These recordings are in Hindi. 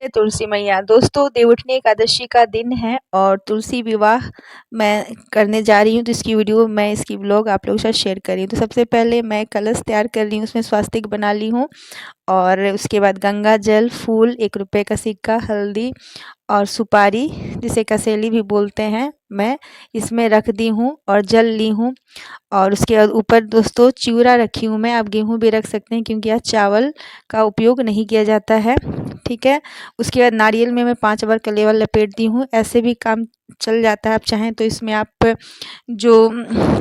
तुलसी मैया दोस्तों, देवउठनी एकादशी का दिन है और तुलसी विवाह मैं करने जा रही हूँ। तो इसकी वीडियो मैं इसकी व्लॉग आप लोगों के साथ शेयर कर रही हूँ। तो सबसे पहले मैं कलश तैयार कर रही हूँ, उसमें स्वास्तिक बना ली हूँ और उसके बाद गंगा जल, फूल, 1 रुपए का सिक्का, हल्दी और सुपारी जिसे कसेली भी बोलते हैं, मैं इसमें रख दी हूँ और जल ली हूँ। और उसके बाद ऊपर दोस्तों चिवड़ा रखी हूँ मैं, आप गेहूँ भी रख सकते हैं क्योंकि आज चावल का उपयोग नहीं किया जाता है, ठीक है। उसके बाद नारियल में मैं 5 बार कलेवा लपेट दी हूँ, ऐसे भी काम चल जाता है। आप चाहें तो इसमें आप जो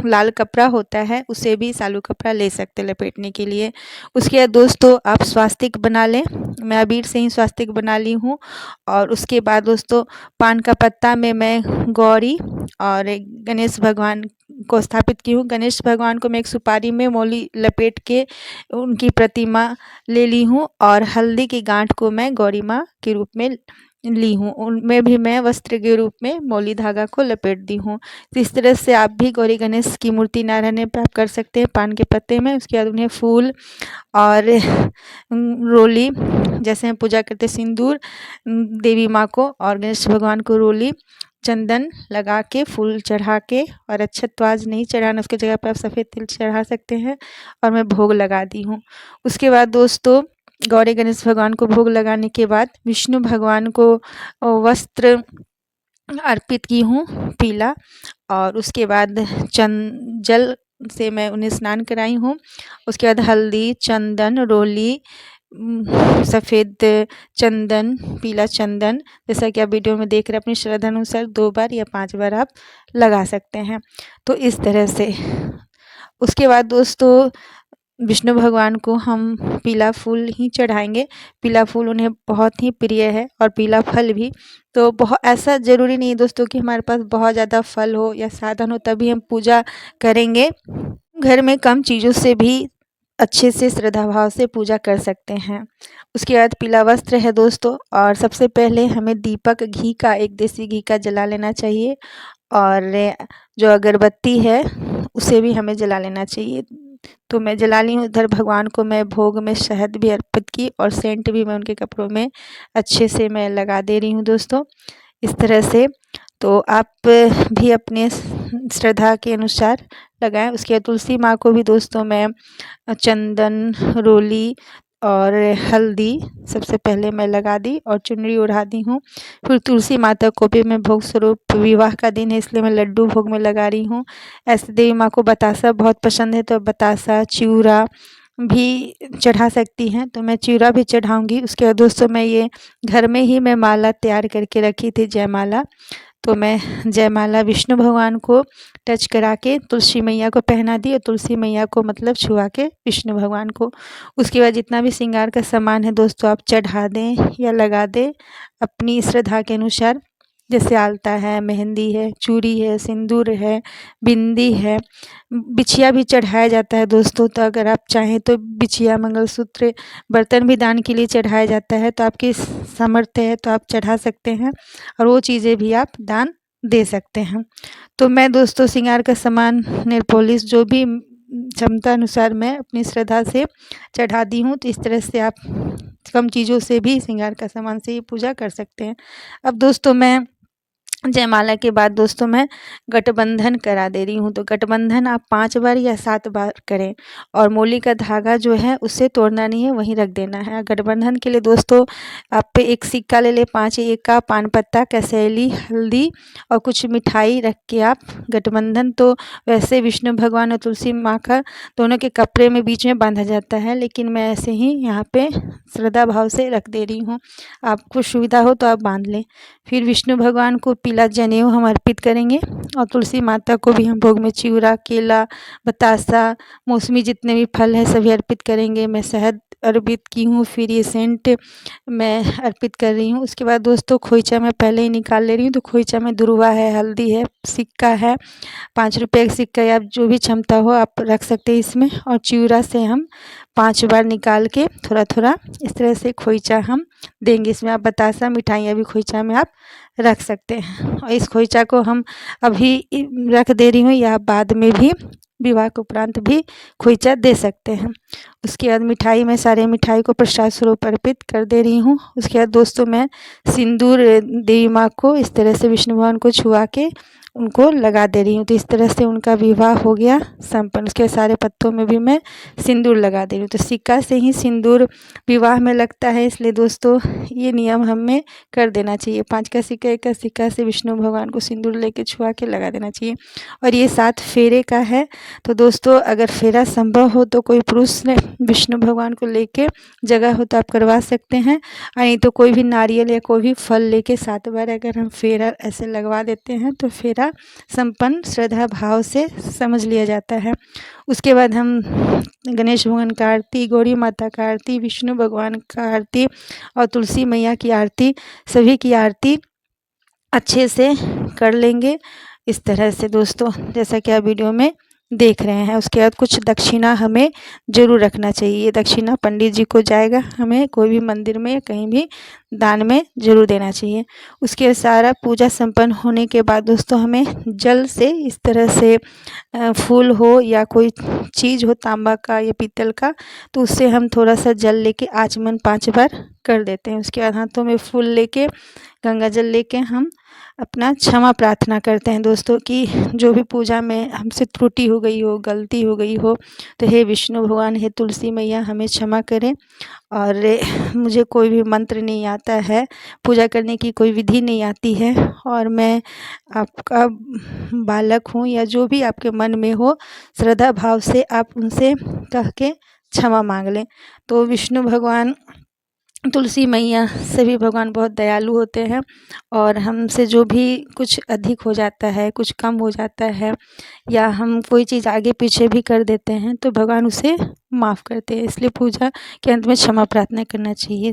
लाल कपड़ा होता है उसे भी सालू कपड़ा ले सकते हैं लपेटने के लिए। उसके बाद दोस्तों आप स्वास्तिक बना लें, मैं अबीर से ही स्वास्तिक बना ली हूँ। और उसके बाद दोस्तों पान का पत्ता में मैं गौरी और एक गणेश भगवान को स्थापित की हूँ। गणेश भगवान को मैं एक सुपारी में मौली लपेट के उनकी प्रतिमा ले ली हूँ और हल्दी की गांठ को मैं गौरी माँ के रूप में ली हूँ। उनमें भी मैं वस्त्र के रूप में मौली धागा को लपेट दी हूँ। तो इस तरह से आप भी गौरी गणेश की मूर्ति ना रहने पर आप कर सकते हैं पान के पत्ते में। उसके बाद उन्हें फूल और रोली, जैसे हम पूजा करते सिंदूर देवी माँ को और गणेश भगवान को रोली चंदन लगा के फूल चढ़ा के, और अक्षत तो आज नहीं चढ़ाना, उसकी जगह पर आप सफ़ेद तिल चढ़ा सकते हैं और मैं भोग लगा दी हूँ। उसके बाद दोस्तों गौरी गणेश भगवान को भोग लगाने के बाद विष्णु भगवान को वस्त्र अर्पित की हूँ पीला, और उसके बाद जल से मैं उन्हें स्नान कराई हूँ। उसके बाद हल्दी, चंदन, रोली, सफ़ेद चंदन, पीला चंदन, जैसा कि आप वीडियो में देख रहे हैं, अपनी श्रद्धा अनुसार 2 बार या 5 बार आप लगा सकते हैं। तो इस तरह से उसके बाद दोस्तों विष्णु भगवान को हम पीला फूल ही चढ़ाएंगे। पीला फूल उन्हें बहुत ही प्रिय है और पीला फल भी। तो बहुत ऐसा ज़रूरी नहीं है दोस्तों कि हमारे पास बहुत ज़्यादा फल हो या साधन हो तभी हम पूजा करेंगे। घर में कम चीज़ों से भी अच्छे से श्रद्धा भाव से पूजा कर सकते हैं। उसके बाद पीला वस्त्र है दोस्तों, और सबसे पहले हमें दीपक घी का, एक देसी घी का जला लेना चाहिए और जो अगरबत्ती है उसे भी हमें जला लेना चाहिए। तो मैं जला ली हूँ। इधर भगवान को मैं भोग में शहद भी अर्पित की और सेंट भी मैं उनके कपड़ों में अच्छे से मैं लगा दे रही हूँ दोस्तों, इस तरह से। तो आप भी अपने श्रद्धा के अनुसार लगाएं। उसके बाद तुलसी माँ को भी दोस्तों मैं चंदन, रोली और हल्दी सबसे पहले मैं लगा दी और चुनरी ओढ़ा दी हूँ। फिर तुलसी माता को भी मैं भोग स्वरूप, विवाह का दिन है इसलिए मैं लड्डू भोग में लगा रही हूँ। ऐसे देवी माँ को बतासा बहुत पसंद है तो बतासा, चिवड़ा भी चढ़ा सकती हैं, तो मैं चिवड़ा भी चढ़ाऊँगी। उसके बाद दोस्तों मैं ये घर में ही मैं माला तैयार करके रखी थी, जयमाला। तो मैं जयमाला विष्णु भगवान को टच करा के तुलसी मैया को पहना दी और तुलसी मैया को मतलब छुआ के विष्णु भगवान को। उसके बाद जितना भी श्रृंगार का सामान है दोस्तों आप चढ़ा दें या लगा दें अपनी श्रद्धा के अनुसार, जैसे आलता है, मेहंदी है, चूड़ी है, सिंदूर है, बिंदी है, बिछिया भी चढ़ाया जाता है दोस्तों। तो अगर आप चाहें तो बिछिया, मंगलसूत्र, बर्तन भी दान के लिए चढ़ाया जाता है, तो आपकी सामर्थ्य है तो आप चढ़ा सकते हैं और वो चीज़ें भी आप दान दे सकते हैं। तो मैं दोस्तों श्रृंगार का सामान, नेल पॉलिश, जो भी क्षमता अनुसार मैं अपनी श्रद्धा से चढ़ा दी हूँ। तो इस तरह से आप कम चीज़ों से भी श्रृंगार का सामान से ही पूजा कर सकते हैं। अब दोस्तों मैं जयमाला के बाद दोस्तों मैं गठबंधन करा दे रही हूँ। तो गठबंधन आप 5 बार या 7 बार करें और मौली का धागा जो है उसे तोड़ना नहीं है, वहीं रख देना है। गठबंधन के लिए दोस्तों आप एक सिक्का ले लें, 5 1 का, पान पत्ता, कसेली, हल्दी और कुछ मिठाई रख के आप गठबंधन, तो वैसे विष्णु भगवान और तुलसी माँ का दोनों के कपड़े में बीच में बांधा जाता है, लेकिन मैं ऐसे ही यहाँ पे श्रद्धा भाव से रख दे रही हूँ। आपको सुविधा हो तो आप बांध लें। फिर विष्णु भगवान को पीला जनेऊ हम अर्पित करेंगे और तुलसी माता को भी हम भोग में चिवड़ा, केला, बतासा, मौसमी जितने भी फल हैं सभी अर्पित करेंगे। मैं शहद अर्पित की हूँ, फिर ये सेंट मैं अर्पित कर रही हूँ। उसके बाद दोस्तों खोइचा मैं पहले ही निकाल ले रही हूँ। तो खोइचा में दुर्वा है, हल्दी है, सिक्का है, 5 रुपये का सिक्का या जो भी क्षमता हो आप रख सकते हैं इसमें, और चिवड़ा से हम 5 बार निकाल के थोड़ा थोड़ा इस तरह से खोइचा हम देंगे। इसमें आप बतासा, मिठाइयाँ भी खोइचा में आप रख सकते हैं। और इस खोइचा को हम अभी रख दे रही हूँ या बाद में भी विवाह के उपरांत भी खोइचा दे सकते हैं। उसके बाद मिठाई, मैं सारे मिठाई को प्रसाद स्वरूप अर्पित कर दे रही हूँ। उसके बाद दोस्तों मैं सिंदूर देवी माँ को इस तरह से विष्णु भगवान को छुआ के उनको लगा दे रही हूँ। तो इस तरह से उनका विवाह हो गया संपन्न। उसके सारे पत्तों में भी मैं सिंदूर लगा दे रही हूँ। तो सिक्का से ही सिंदूर विवाह में लगता है, इसलिए दोस्तों ये नियम हमें कर देना चाहिए। 5 का सिक्का, 1 का सिक्का से विष्णु भगवान को सिंदूर लेके छुआ के लगा देना चाहिए। और ये 7 फेरे का है। तो दोस्तों अगर फेरा संभव हो तो कोई पुरुष ने विष्णु भगवान को लेके जगह हो तो आप करवा सकते हैं, नहीं तो कोई भी नारियल या कोई भी फल लेके 7 बार अगर हम फेरा ऐसे लगवा देते हैं तो फेरा संपन्न श्रद्धा भाव से समझ लिया जाता है। उसके बाद हम गणेश भगवान का आरती, गौरी माता का आरती, विष्णु भगवान का आरती और तुलसी मैया की आरती, सभी की आरती अच्छे से कर लेंगे। इस तरह से दोस्तों जैसा कि आप वीडियो में देख रहे हैं। उसके बाद कुछ दक्षिणा हमें ज़रूर रखना चाहिए। ये दक्षिणा पंडित जी को जाएगा, हमें कोई भी मंदिर में कहीं भी दान में ज़रूर देना चाहिए। उसके सारा पूजा संपन्न होने के बाद दोस्तों हमें जल से इस तरह से फूल हो या कोई चीज़ हो तांबा का या पीतल का, तो उससे हम थोड़ा सा जल लेके आचमन 5 बार कर देते हैं। उसके बाद हाथों में फूल लेके गंगा जल लेके हम अपना क्षमा प्रार्थना करते हैं दोस्तों कि जो भी पूजा में हमसे त्रुटि हो गई हो, गलती हो गई हो, तो हे विष्णु भगवान, हे तुलसी मैया हमें क्षमा करें। और मुझे कोई भी मंत्र नहीं आता है, पूजा करने की कोई विधि नहीं आती है, और मैं आपका बालक हूँ, या जो भी आपके मन में हो श्रद्धा भाव से आप उनसे कह के क्षमा मांग लें। तो विष्णु भगवान, तुलसी मैया, सभी भगवान बहुत दयालु होते हैं, और हमसे जो भी कुछ अधिक हो जाता है, कुछ कम हो जाता है, या हम कोई चीज़ आगे पीछे भी कर देते हैं तो भगवान उसे माफ़ करते हैं। इसलिए पूजा के अंत में क्षमा प्रार्थना करना चाहिए।